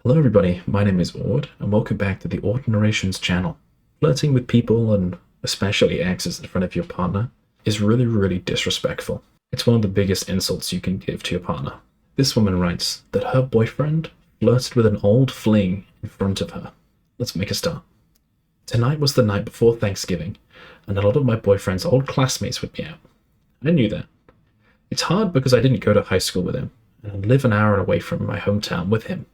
Hello everybody, my name is Ord, and welcome back to the Ord Narrations channel. Flirting with people, and especially exes in front of your partner, is really disrespectful. It's one of the biggest insults you can give to your partner. This woman writes that her boyfriend flirted with an old fling in front of her. Let's make a start. Tonight was the night before Thanksgiving, and a lot of my boyfriend's old classmates would be out. I knew that. It's hard because I didn't go to high school with him, and I live an hour away from my hometown with him.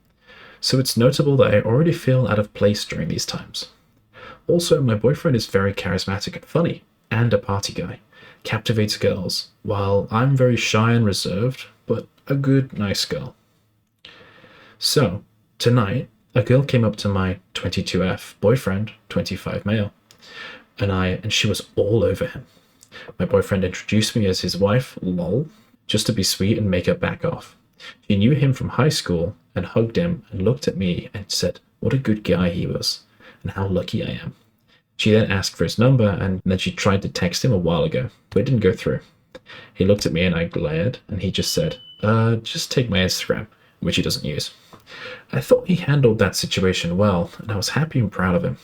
So it's notable that I already feel out of place during these times. Also, my boyfriend is very charismatic and funny, and a party guy, captivates girls, while I'm very shy and reserved, but a good, nice girl. So, tonight, a girl came up to my 22F boyfriend, 25 male, and she was all over him. My boyfriend introduced me as his wife, lol, just to be sweet and make her back off. She knew him from high school and hugged him and looked at me and said what a good guy he was and how lucky I am. She then asked for his number and then she tried to text him a while ago, but it didn't go through. He looked at me and I glared and he just said, just take my Instagram, which he doesn't use. I thought he handled that situation well and I was happy and proud of him.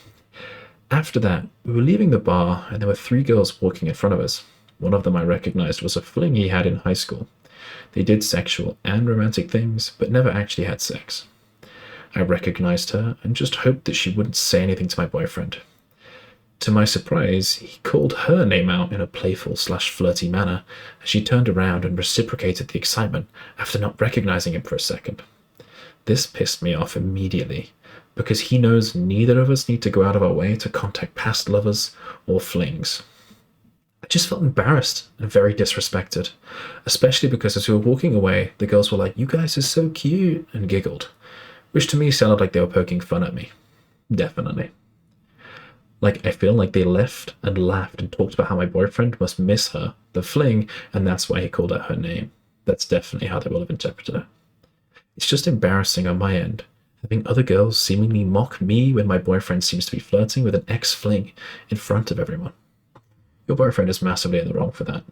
After that, we were leaving the bar and there were 3 girls walking in front of us. One of them I recognized was a fling he had in high school. They did sexual and romantic things, but never actually had sex. I recognized her and just hoped that she wouldn't say anything to my boyfriend. To my surprise, he called her name out in a playful/flirty manner as she turned around and reciprocated the excitement after not recognizing him for a second. This pissed me off immediately, because he knows neither of us need to go out of our way to contact past lovers or flings. I just felt embarrassed and very disrespected, especially because as we were walking away, the girls were like, "You guys are so cute," and giggled, which to me sounded like they were poking fun at me. Definitely. Like, I feel like they left and laughed and talked about how my boyfriend must miss her, the fling, and that's why he called out her name. That's definitely how they will have interpreted it. It's just embarrassing on my end, having other girls seemingly mock me when my boyfriend seems to be flirting with an ex-fling in front of everyone. Your boyfriend is massively in the wrong for that.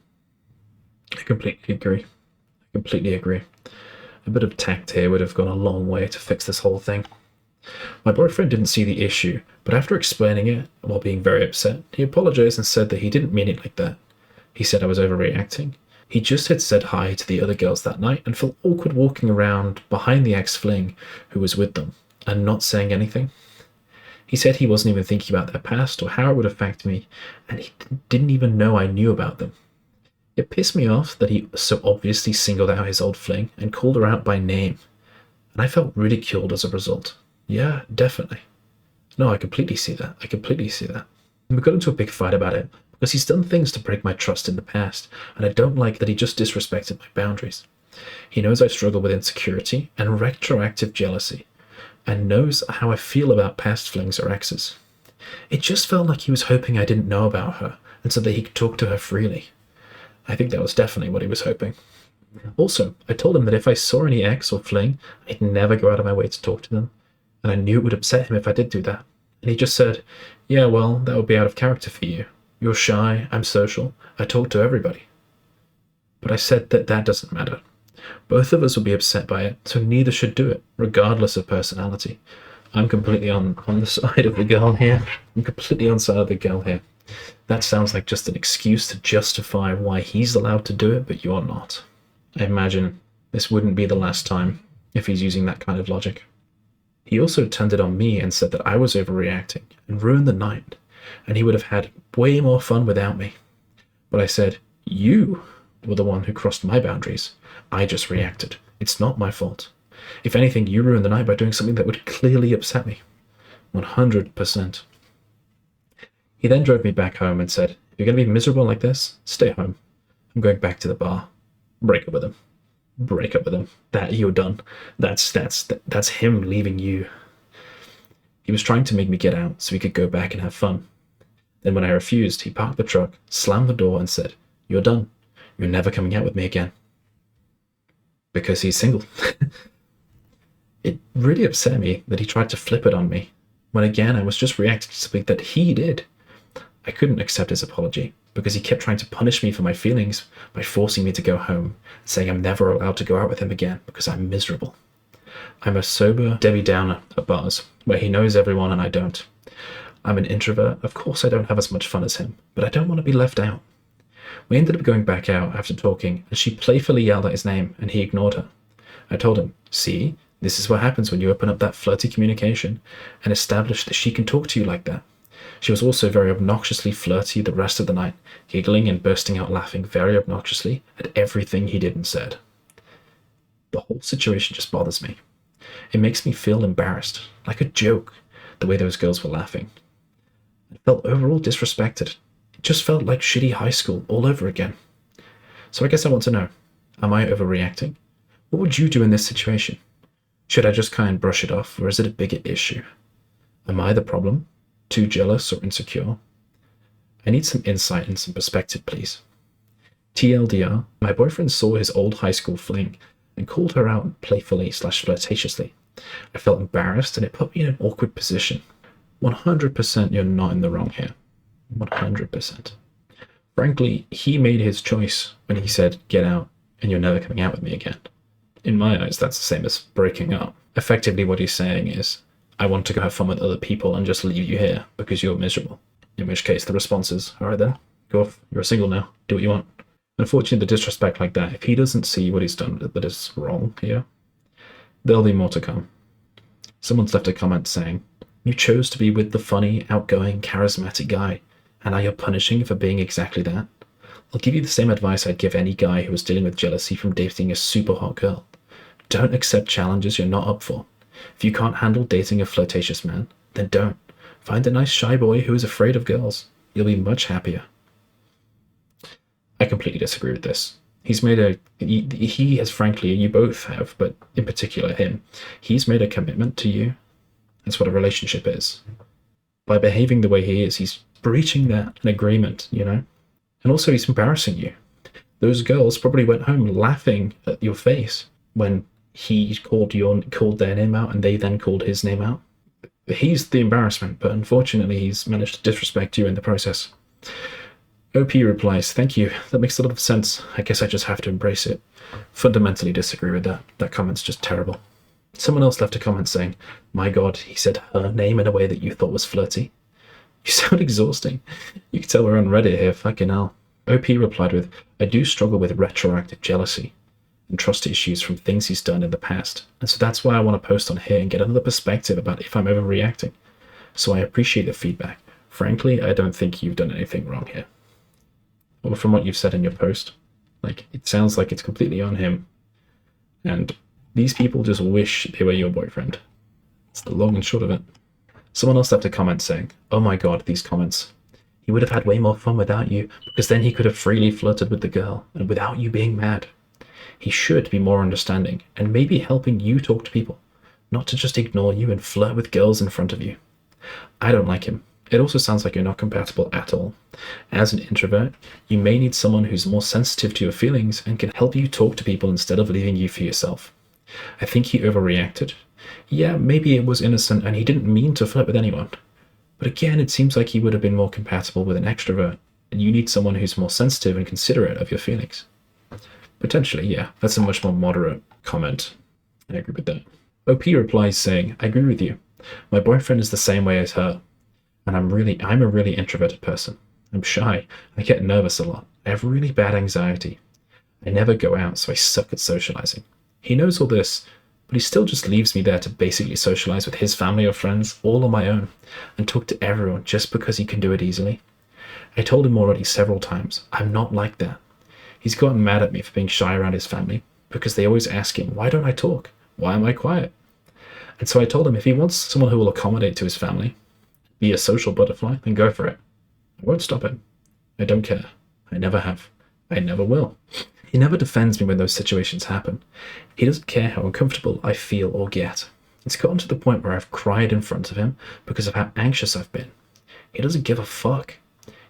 I completely agree. A bit of tact here would have gone a long way to fix this whole thing. My boyfriend didn't see the issue, but after explaining it, while being very upset, he apologized and said that he didn't mean it like that. He said I was overreacting. He just had said hi to the other girls that night and felt awkward walking around behind the ex-fling who was with them and not saying anything. He said he wasn't even thinking about their past or how it would affect me, and he didn't even know I knew about them. It pissed me off that he so obviously singled out his old fling and called her out by name, and I felt ridiculed as a result. Yeah, definitely. No, I completely see that. And we got into a big fight about it, because he's done things to break my trust in the past, and I don't like that he just disrespected my boundaries. He knows I struggle with insecurity and retroactive jealousy, and knows how I feel about past flings or exes. It just felt like he was hoping I didn't know about her, and so that he could talk to her freely. I think that was definitely what he was hoping. Also, I told him that if I saw any ex or fling, I'd never go out of my way to talk to them, and I knew it would upset him if I did do that. And he just said, "Yeah, well, that would be out of character for you. You're shy, I'm social, I talk to everybody." But I said that doesn't matter. Both of us will be upset by it, so neither should do it, regardless of personality. I'm completely on the side of the girl here. That sounds like just an excuse to justify why he's allowed to do it, but you're not. I imagine this wouldn't be the last time if he's using that kind of logic. He also turned it on me and said that I was overreacting and ruined the night, and he would have had way more fun without me. But I said, you were the one who crossed my boundaries. I just reacted. It's not my fault. If anything, you ruined the night by doing something that would clearly upset me. 100%. He then drove me back home and said, "If you're going to be miserable like this, stay home. I'm going back to the bar. Break up with him. That you're done. That's him leaving you." He was trying to make me get out so we could go back and have fun. Then when I refused, he parked the truck, slammed the door and said, "You're done. You're never coming out with me again." Because he's single. It really upset me that he tried to flip it on me, when again I was just reacting to something that he did. I couldn't accept his apology, because he kept trying to punish me for my feelings by forcing me to go home, saying I'm never allowed to go out with him again because I'm miserable. I'm a sober Debbie Downer at bars, where he knows everyone and I don't. I'm an introvert. Of course I don't have as much fun as him, but I don't want to be left out. We ended up going back out after talking, and she playfully yelled at his name, and he ignored her. I told him, see, this is what happens when you open up that flirty communication and establish that she can talk to you like that. She was also very obnoxiously flirty the rest of the night, giggling and bursting out laughing very obnoxiously at everything he did and said. The whole situation just bothers me. It makes me feel embarrassed, like a joke, the way those girls were laughing. I felt overall disrespected. It just felt like shitty high school all over again. So I guess I want to know, am I overreacting? What would you do in this situation? Should I just kind of brush it off, or is it a bigger issue? Am I the problem? Too jealous or insecure? I need some insight and some perspective, please. TLDR, my boyfriend saw his old high school fling and called her out playfully/flirtatiously. I felt embarrassed and it put me in an awkward position. 100% you're not in the wrong here. 100%. Frankly, he made his choice when he said, get out and you're never coming out with me again. In my eyes, that's the same as breaking up. Effectively, what he's saying is, I want to go have fun with other people and just leave you here because you're miserable. In which case, the response is, all right then, go off. You're single now. Do what you want. Unfortunately, the disrespect like that, if he doesn't see what he's done that is wrong here, there'll be more to come. Someone's left a comment saying, you chose to be with the funny, outgoing, charismatic guy, and now you're punishing for being exactly that? I'll give you the same advice I'd give any guy who was dealing with jealousy from dating a super hot girl. Don't accept challenges you're not up for. If you can't handle dating a flirtatious man, then don't. Find a nice shy boy who is afraid of girls. You'll be much happier. I completely disagree with this. He has, frankly, you both have, but in particular him, he's made a commitment to you. That's what a relationship is. By behaving the way he is, he's breaching that agreement, you know? And also he's embarrassing you. Those girls probably went home laughing at your face when he called their name out and they then called his name out. He's the embarrassment, but unfortunately he's managed to disrespect you in the process. OP replies, thank you, that makes a lot of sense. I guess I just have to embrace it. Fundamentally disagree with that. That comment's just terrible. Someone else left a comment saying, my god, he said her name in a way that you thought was flirty. You sound exhausting. You can tell we're on Reddit here, fucking hell. OP replied with, I do struggle with retroactive jealousy and trust issues from things he's done in the past. And so that's why I want to post on here and get another perspective about if I'm overreacting. So I appreciate the feedback. Frankly, I don't think you've done anything wrong here. Or from what you've said in your post, like, it sounds like it's completely on him. And these people just wish they were your boyfriend. It's the long and short of it. Someone else left a comment saying, oh my god, these comments. He would have had way more fun without you, because then he could have freely flirted with the girl, and without you being mad. He should be more understanding, and maybe helping you talk to people, not to just ignore you and flirt with girls in front of you. I don't like him. It also sounds like you're not compatible at all. As an introvert, you may need someone who's more sensitive to your feelings and can help you talk to people instead of leaving you for yourself. I think he overreacted. Yeah, maybe it was innocent and he didn't mean to flirt with anyone. But again, it seems like he would have been more compatible with an extrovert, and you need someone who's more sensitive and considerate of your feelings. Potentially, yeah, that's a much more moderate comment. I agree with that. OP replies saying, I agree with you. My boyfriend is the same way as her. And I'm a really introverted person. I'm shy. I get nervous a lot. I have really bad anxiety. I never go out, so I suck at socializing. He knows all this, but he still just leaves me there to basically socialize with his family or friends all on my own and talk to everyone just because he can do it easily. I told him already several times, I'm not like that. He's gotten mad at me for being shy around his family because they always ask him, why don't I talk? Why am I quiet? And so I told him if he wants someone who will accommodate to his family, be a social butterfly, then go for it. I won't stop him. I don't care. I never have. I never will. He never defends me when those situations happen. He doesn't care how uncomfortable I feel or get. It's gotten to the point where I've cried in front of him because of how anxious I've been. He doesn't give a fuck.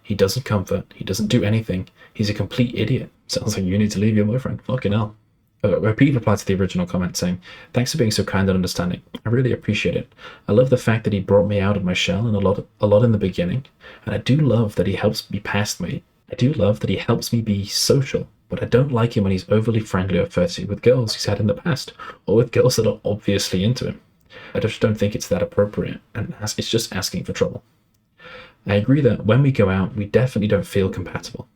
He doesn't comfort. He doesn't do anything. He's a complete idiot. Sounds like you need to leave your boyfriend. Fucking hell. Pete replied to the original comment saying, thanks for being so kind and understanding. I really appreciate it. I love the fact that he brought me out of my shell and a lot in the beginning. And I do love that he helps me be social but I don't like him when he's overly friendly or flirty with girls he's had in the past, or with girls that are obviously into him. I just don't think it's that appropriate, and it's just asking for trouble. I agree that when we go out, we definitely don't feel compatible,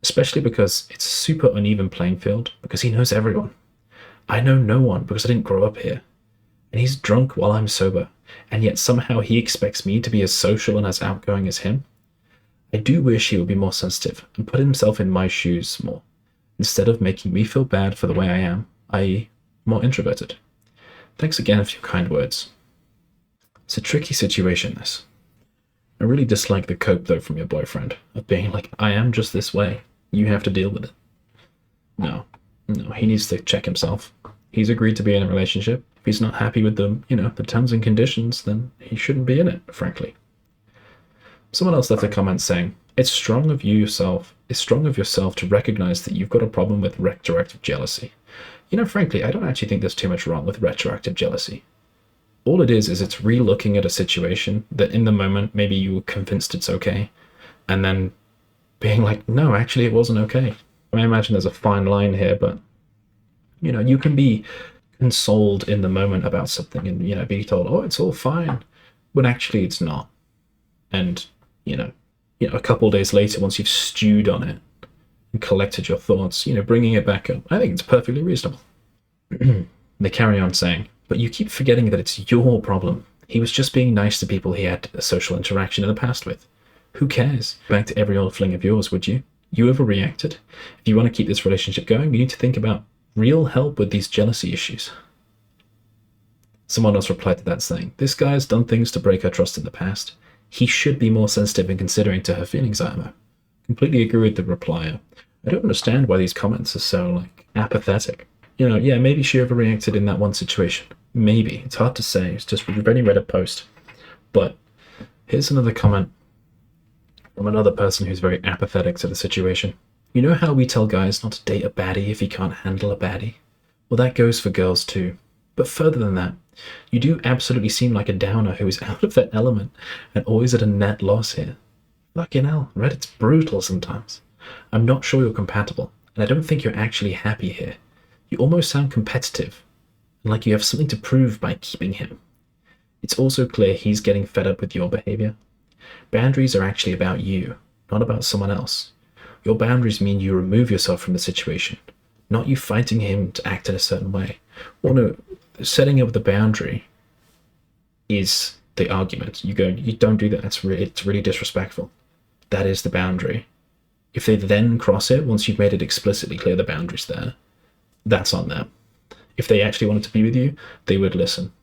especially because it's a super uneven playing field, because he knows everyone. I know no one because I didn't grow up here, and he's drunk while I'm sober, and yet somehow he expects me to be as social and as outgoing as him. I do wish he would be more sensitive and put himself in my shoes more, instead of making me feel bad for the way I am, i.e. more introverted. Thanks again for your kind words. It's a tricky situation, this. I really dislike the cope, though, from your boyfriend, of being like, I am just this way. You have to deal with it. No, he needs to check himself. He's agreed to be in a relationship. If he's not happy with the terms and conditions, then he shouldn't be in it, frankly. Someone else left a comment saying, it's strong of yourself to recognize that you've got a problem with retroactive jealousy. Frankly, I don't actually think there's too much wrong with retroactive jealousy. All it is it's re-looking at a situation that in the moment maybe you were convinced it's okay, and then being like, no, actually it wasn't okay. I imagine there's a fine line here, but you can be consoled in the moment about something and be told, oh, it's all fine, when actually it's not. And a couple of days later, once you've stewed on it and collected your thoughts, bringing it back up, I think it's perfectly reasonable. They carry on saying, but you keep forgetting that it's your problem. He was just being nice to people he had a social interaction in the past with. Who cares? Back to every old fling of yours, would you? You overreacted. If you want to keep this relationship going, you need to think about real help with these jealousy issues. Someone else replied to that saying, this guy has done things to break her trust in the past. He should be more sensitive and considering to her feelings, Irma. Completely agree with the replier. I don't understand why these comments are so, apathetic. Maybe she overreacted in that one situation. Maybe. It's hard to say. It's just we've only read a post. But here's another comment from another person who's very apathetic to the situation. You know how we tell guys not to date a baddie if he can't handle a baddie? Well, that goes for girls too. But further than that, you do absolutely seem like a downer who is out of their element and always at a net loss here. Fucking hell, Reddit's brutal sometimes. I'm not sure you're compatible, and I don't think you're actually happy here. You almost sound competitive, and like you have something to prove by keeping him. It's also clear he's getting fed up with your behavior. Boundaries are actually about you, not about someone else. Your boundaries mean you remove yourself from the situation, not you fighting him to act in a certain way. Well, no, setting up the boundary is the argument. You don't do that. It's really disrespectful. That is the boundary. If they then cross it, once you've made it explicitly clear the boundary's there, that's on them. If they actually wanted to be with you, they would listen.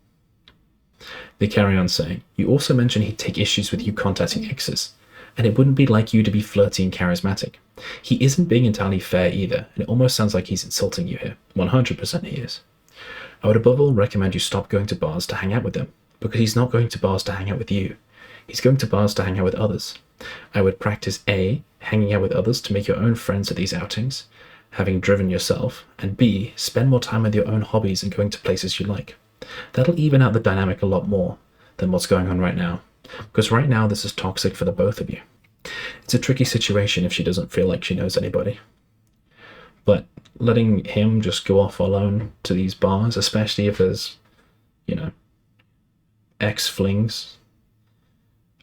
They carry on saying, you also mentioned he'd take issues with you contacting exes, and it wouldn't be like you to be flirty and charismatic. He isn't being entirely fair either, and it almost sounds like he's insulting you here. 100% he is. I would above all recommend you stop going to bars to hang out with them, because he's not going to bars to hang out with you. He's going to bars to hang out with others. I would practice A, hanging out with others to make your own friends at these outings, having driven yourself, and B, spend more time with your own hobbies and going to places you like. That'll even out the dynamic a lot more than what's going on right now, because right now this is toxic for the both of you. It's a tricky situation if she doesn't feel like she knows anybody. But letting him just go off alone to these bars, especially if there's, ex-flings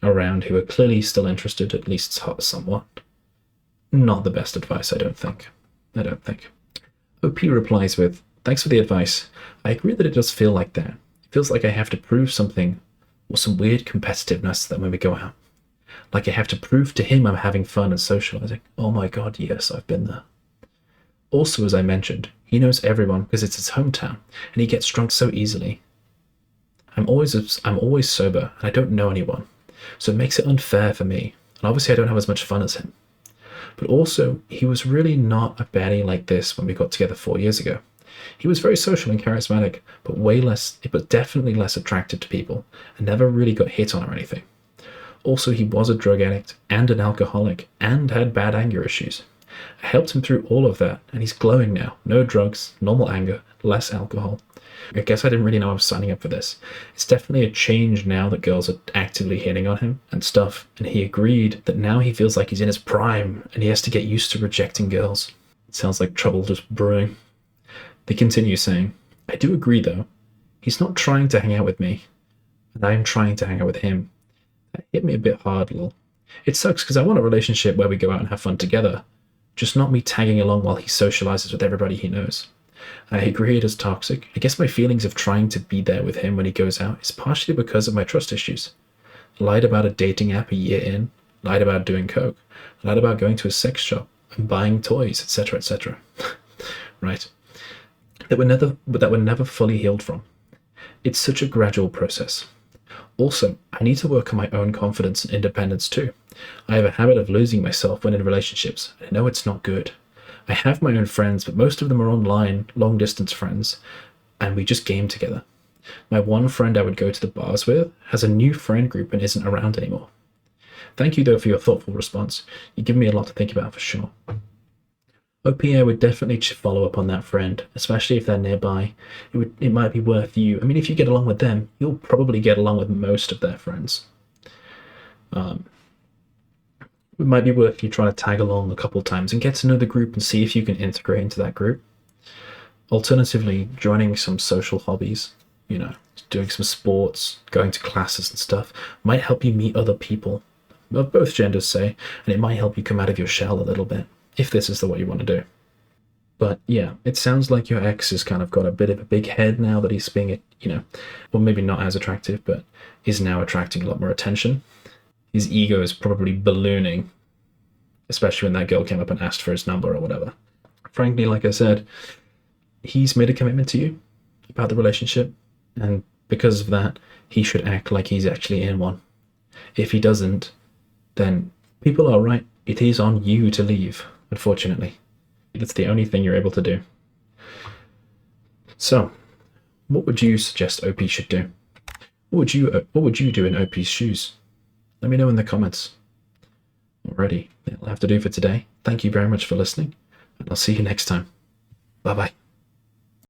around who are clearly still interested, at least somewhat, not the best advice, I don't think. OP replies with, thanks for the advice. I agree that it does feel like that. It feels like I have to prove something or some weird competitiveness that when we go out. Like I have to prove to him I'm having fun and socializing. Oh my god, yes, I've been there. Also, as I mentioned, he knows everyone because it's his hometown, and he gets drunk so easily. I'm always sober, and I don't know anyone, so it makes it unfair for me, and obviously I don't have as much fun as him. But also, he was really not a baddie like this when we got together 4 years ago. He was very social and charismatic, but definitely less attracted to people, and never really got hit on or anything. Also, he was a drug addict and an alcoholic, and had bad anger issues. I helped him through all of that, and he's glowing now. No drugs, normal anger, less alcohol. I guess I didn't really know I was signing up for this. It's definitely a change now that girls are actively hitting on him and stuff, and he agreed that now he feels like he's in his prime, and he has to get used to rejecting girls. Sounds like trouble just brewing. They continue saying, I do agree though. He's not trying to hang out with me, and I'm trying to hang out with him. That hit me a bit hard, lol. It sucks because I want a relationship where we go out and have fun together, just not me tagging along while he socializes with everybody he knows. I agree it is toxic. I guess my feelings of trying to be there with him when he goes out is partially because of my trust issues. Lied about a dating app a year in, lied about doing coke, lied about going to a sex shop and buying toys, etc., etc. Right. That we're never fully healed from. It's such a gradual process. Also, I need to work on my own confidence and independence too. I have a habit of losing myself when in relationships, and I know it's not good. I have my own friends, but most of them are online, long-distance friends, and we just game together. My one friend I would go to the bars with has a new friend group and isn't around anymore. Thank you, though, for your thoughtful response. You give me a lot to think about for sure. OP, I would definitely follow up on that friend, especially if they're nearby. It might be worth you. I mean, if you get along with them, you'll probably get along with most of their friends. It might be worth you trying to tag along a couple times and get to know the group and see if you can integrate into that group. Alternatively, joining some social hobbies, doing some sports, going to classes and stuff, might help you meet other people, of both genders, say, and it might help you come out of your shell a little bit, if this is the what you want to do. But yeah, it sounds like your ex has kind of got a bit of a big head now that he's being, well, maybe not as attractive, but is now attracting a lot more attention. His ego is probably ballooning, especially when that girl came up and asked for his number or whatever. Frankly, like I said, he's made a commitment to you about the relationship, and because of that, he should act like he's actually in one. If he doesn't, then people are right. It is on you to leave, unfortunately. That's the only thing you're able to do. So, what would you suggest OP should do? What would you do in OP's shoes? Let me know in the comments. Alrighty, that'll have to do for today. Thank you very much for listening, and I'll see you next time. Bye-bye.